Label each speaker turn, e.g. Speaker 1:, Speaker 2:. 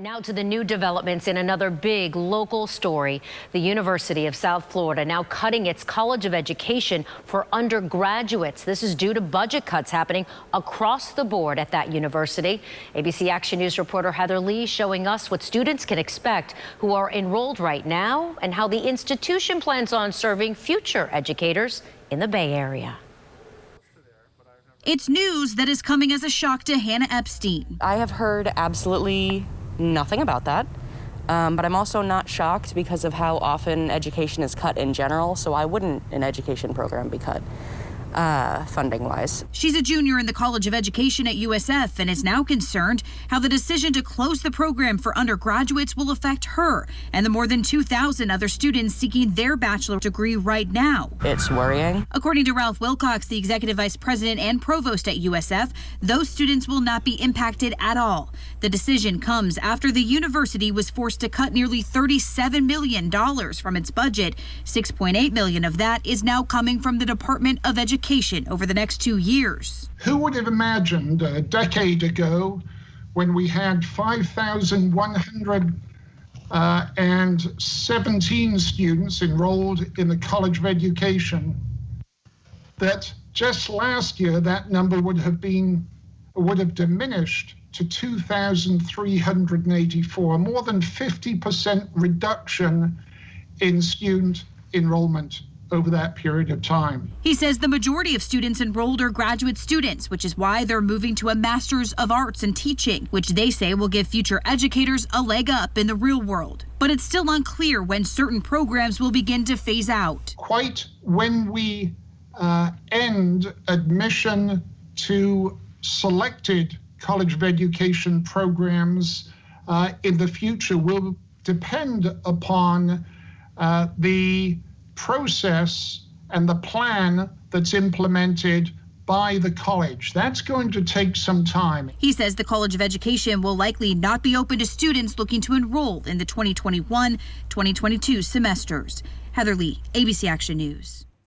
Speaker 1: Now to the new developments in another big local story. The University of South Florida now cutting its College of Education for undergraduates. This is due to budget cuts happening across the board at that university. ABC Action News reporter Heather Lee showing us what students can expect who are enrolled right now and how the institution plans on serving future educators in the Bay Area.
Speaker 2: It's news that is coming as a shock to Hannah Epstein.
Speaker 3: I have heard absolutely nothing about that, but I'm also not shocked because of how often education is cut in general, so why wouldn't an education program be cut? Funding-wise.
Speaker 2: She's a junior in the College of Education at USF and is now concerned how the decision to close the program for undergraduates will affect her and the more than 2,000 other students seeking their bachelor degree right now.
Speaker 3: It's worrying.
Speaker 2: According to Ralph Wilcox, the executive vice president and provost at USF, those students will not be impacted at all. The decision comes after the university was forced to cut nearly $37 million from its budget. $6.8 million of that is now coming from the Department of Education over the next 2 years.
Speaker 4: Who would have imagined a decade ago, when we had 5,117 students enrolled in the College of Education, that just last year that number would have diminished to 2,384, more than 50% reduction in student enrollment over that period of time.
Speaker 2: He says the majority of students enrolled are graduate students, which is why they're moving to a Master's of Arts in Teaching, which they say will give future educators a leg up in the real world. But it's still unclear when certain programs will begin to phase out.
Speaker 4: Quite when we end admission to selected College of Education programs in the future will depend upon the process and the plan that's implemented by the college. That's going to take some time.
Speaker 2: He says the College of Education will likely not be open to students looking to enroll in the 2021-2022 semesters. Heather Lee, ABC Action News.